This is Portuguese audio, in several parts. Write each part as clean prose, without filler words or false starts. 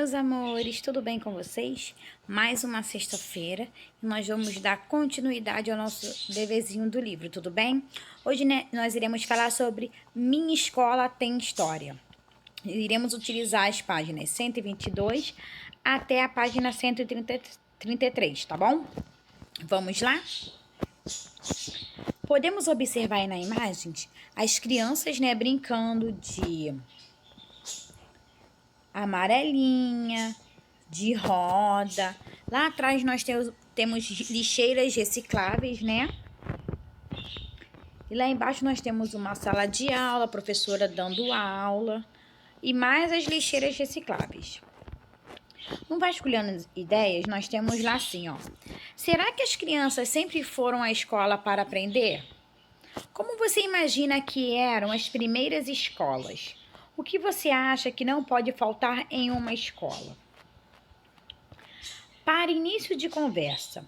meus amores, tudo bem com vocês? Mais uma sexta-feira e nós vamos dar continuidade ao nosso deverzinho do livro, tudo bem? Hoje, nós iremos falar sobre Minha Escola Tem História. Iremos utilizar as páginas 122 até a página 133, tá bom? Vamos lá? Podemos observar aí na imagem as crianças, brincando de amarelinha, de roda. Lá atrás nós temos lixeiras recicláveis, E lá embaixo nós temos uma sala de aula, a professora dando aula. E mais as lixeiras recicláveis. No Vasculhando Ideias, nós temos lá assim, ó. Será que as crianças sempre foram à escola para aprender? Como você imagina que eram as primeiras escolas? O que você acha que não pode faltar em uma escola? Para início de conversa,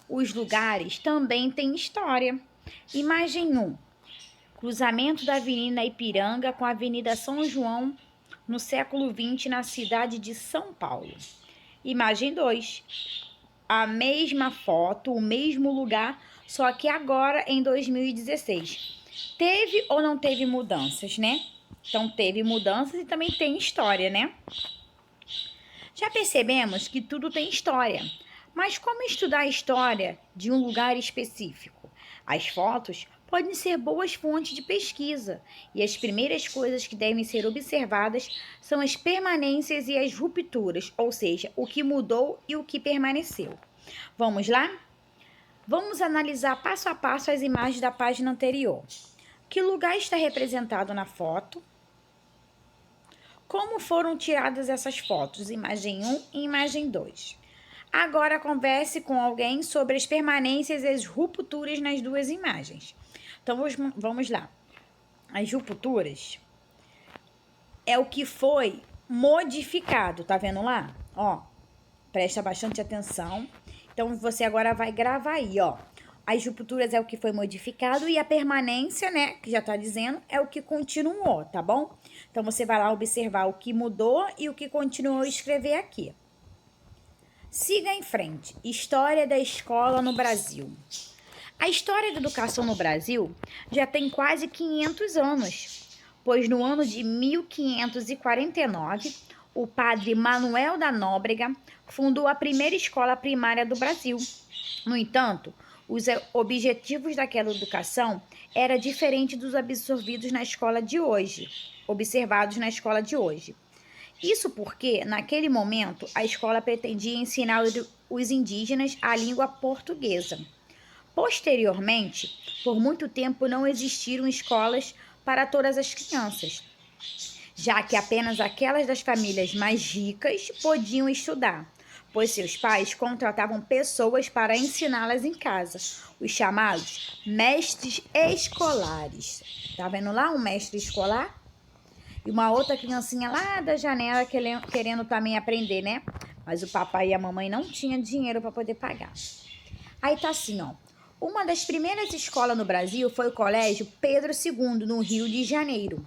os lugares também têm história. Imagem 1. Cruzamento da Avenida Ipiranga com a Avenida São João no século XX na cidade de São Paulo. Imagem 2. A mesma foto, o mesmo lugar, só que agora em 2016. Teve ou não teve mudanças, Então, teve mudanças e também tem história, Já percebemos que tudo tem história, mas como estudar a história de um lugar específico? As fotos podem ser boas fontes de pesquisa e as primeiras coisas que devem ser observadas são as permanências e as rupturas, ou seja, o que mudou e o que permaneceu. Vamos lá? Vamos analisar passo a passo as imagens da página anterior. Que lugar está representado na foto? Como foram tiradas essas fotos? Imagem 1 e imagem 2. Agora converse com alguém sobre as permanências e as rupturas nas duas imagens. Então, vamos lá. As rupturas é o que foi modificado, tá vendo lá? Ó, presta bastante atenção. Então, você agora vai gravar aí, ó. As rupturas é o que foi modificado e a permanência, que já tá dizendo, é o que continuou, tá bom? Então, você vai lá observar o que mudou e o que continuou, escrever aqui. Siga em frente. História da escola no Brasil. A história da educação no Brasil já tem quase 500 anos, pois no ano de 1549, o padre Manuel da Nóbrega fundou a primeira escola primária do Brasil. No entanto, os objetivos daquela educação eram diferentes dos observados na escola de hoje. Isso porque, naquele momento, a escola pretendia ensinar os indígenas a língua portuguesa. Posteriormente, por muito tempo não existiram escolas para todas as crianças, já que apenas aquelas das famílias mais ricas podiam estudar, pois seus pais contratavam pessoas para ensiná-las em casa, os chamados mestres escolares. Tá vendo lá um mestre escolar? E uma outra criancinha lá da janela querendo também aprender, Mas o papai e a mamãe não tinham dinheiro para poder pagar. Aí tá assim, ó. Uma das primeiras escolas no Brasil foi o Colégio Pedro II, no Rio de Janeiro.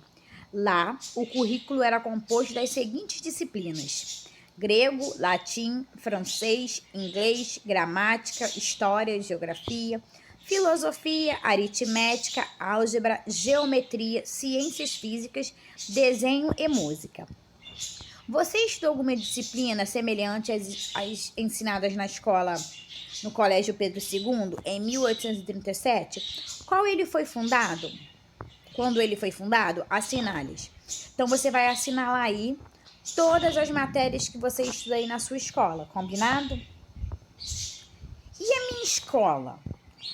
Lá, o currículo era composto das seguintes disciplinas: grego, latim, francês, inglês, gramática, história, geografia, filosofia, aritmética, álgebra, geometria, ciências físicas, desenho e música. Você estudou alguma disciplina semelhante às ensinadas na escola, no Colégio Pedro II, em 1837? Quando ele foi fundado, assinale-as. Então, você vai assinalar aí todas as matérias que você estudou aí na sua escola, combinado? E a minha escola?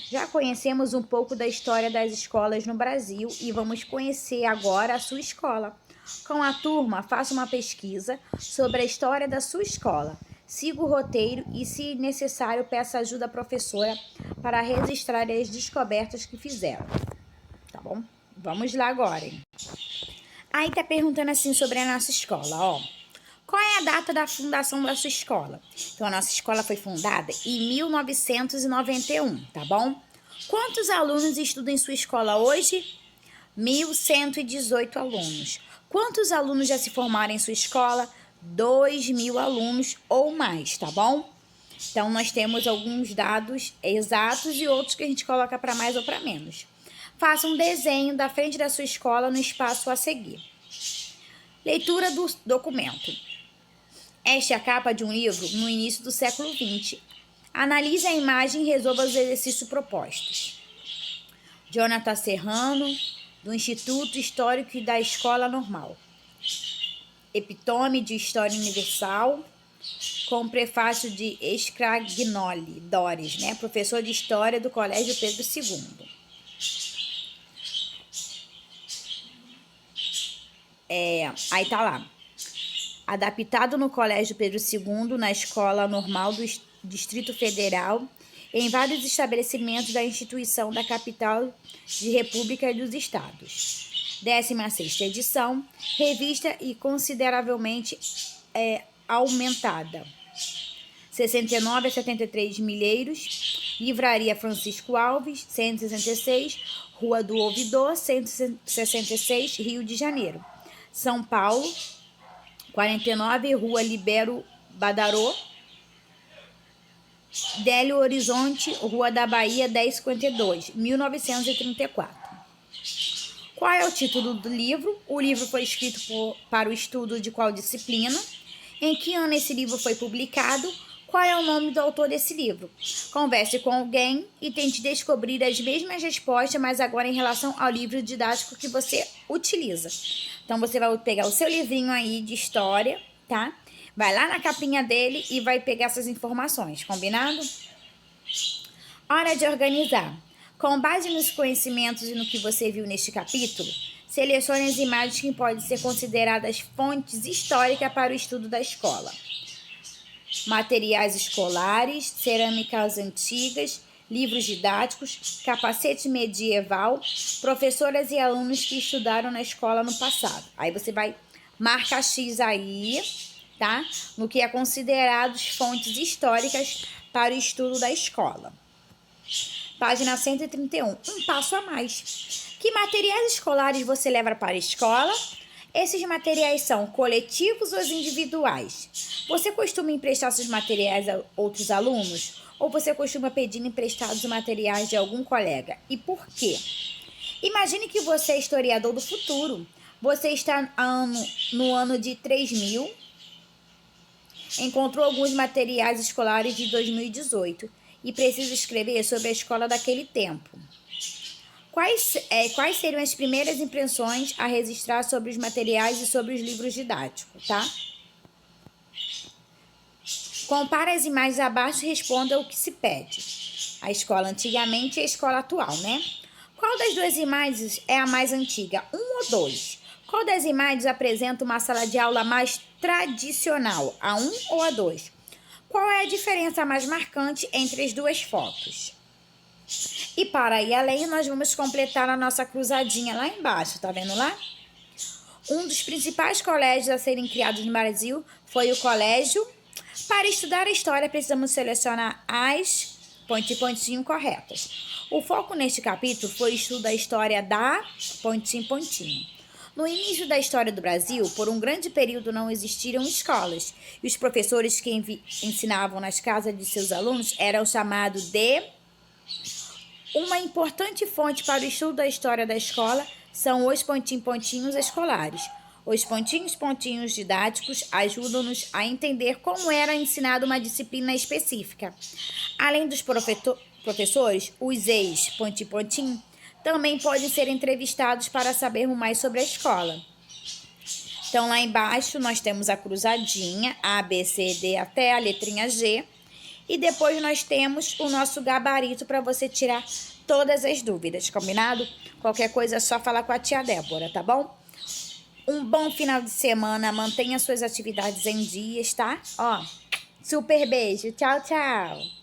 Já conhecemos um pouco da história das escolas no Brasil e vamos conhecer agora a sua escola. Com a turma, faça uma pesquisa sobre a história da sua escola. Siga o roteiro e, se necessário, peça ajuda à professora para registrar as descobertas que fizeram. Tá bom? Vamos lá agora, hein? Aí tá perguntando assim sobre a nossa escola, ó. Qual é a data da fundação da sua escola? Então, a nossa escola foi fundada em 1991, tá bom? Quantos alunos estudam em sua escola hoje? 1.118 alunos. Quantos alunos já se formaram em sua escola? 2.000 alunos ou mais, tá bom? Então, nós temos alguns dados exatos e outros que a gente coloca para mais ou para menos. Faça um desenho da frente da sua escola no espaço a seguir. Leitura do documento. Esta é a capa de um livro no início do século XX. Analise a imagem e resolva os exercícios propostos. Jonathan Serrano, do Instituto Histórico e da Escola Normal. Epitome de História Universal, com prefácio de Scagnoli Doris, professor de História do Colégio Pedro II. Aí tá lá. Adaptado no Colégio Pedro II, na Escola Normal do Distrito Federal, em vários estabelecimentos da instituição da capital de República e dos Estados. 16ª edição, revista e consideravelmente aumentada. 69 a 73 Milheiros, Livraria Francisco Alves, 166, Rua do Ouvidor, 166, Rio de Janeiro. São Paulo, 49, Rua Libero Badaró, Délio Horizonte, Rua da Bahia, 1052, 1934. Qual é o título do livro? O livro foi escrito para o estudo de qual disciplina? Em que ano esse livro foi publicado? Qual é o nome do autor desse livro? Converse com alguém e tente descobrir as mesmas respostas, mas agora em relação ao livro didático que você utiliza. Então, você vai pegar o seu livrinho aí de história, tá? Vai lá na capinha dele e vai pegar essas informações, combinado? Hora de organizar. Com base nos conhecimentos e no que você viu neste capítulo, selecione as imagens que podem ser consideradas fontes históricas para o estudo da escola. Materiais escolares, cerâmicas antigas, livros didáticos, capacete medieval, professoras e alunos que estudaram na escola no passado. Aí você vai marcar X aí, tá? No que é considerado fontes históricas para o estudo da escola. Página 131. Um passo a mais. Que materiais escolares você leva para a escola? Esses materiais são coletivos ou individuais? Você costuma emprestar seus materiais a outros alunos? Ou você costuma pedir emprestados materiais de algum colega? E por quê? Imagine que você é historiador do futuro. Você está no ano de 3000, encontrou alguns materiais escolares de 2018 e precisa escrever sobre a escola daquele tempo. Quais seriam as primeiras impressões a registrar sobre os materiais e sobre os livros didáticos, tá? Compare as imagens abaixo e responda o que se pede. A escola antigamente e a escola atual, né? Qual das duas imagens é a mais antiga? 1 ou 2? Qual das imagens apresenta uma sala de aula mais tradicional? A 1 ou a 2? Qual é a diferença mais marcante entre as duas fotos? E para ir além, nós vamos completar a nossa cruzadinha lá embaixo, tá vendo lá? Um dos principais colégios a serem criados no Brasil foi o colégio. Para estudar a história, precisamos selecionar as pontinho corretas. O foco neste capítulo foi o estudo da história da pontinho. No início da história do Brasil, por um grande período não existiram escolas, e os professores que ensinavam nas casas de seus alunos eram chamados de... Uma importante fonte para o estudo da história da escola são os pontinhos escolares. Os pontinhos didáticos ajudam-nos a entender como era ensinada uma disciplina específica. Além dos professores, os ex-pontinho também podem ser entrevistados para sabermos mais sobre a escola. Então, lá embaixo, nós temos a cruzadinha, A, B, C, D, até a letrinha G. E depois nós temos o nosso gabarito para você tirar todas as dúvidas, combinado? Qualquer coisa é só falar com a tia Débora, tá bom? Um bom final de semana, mantenha suas atividades em dias, tá? Ó, super beijo, tchau, tchau!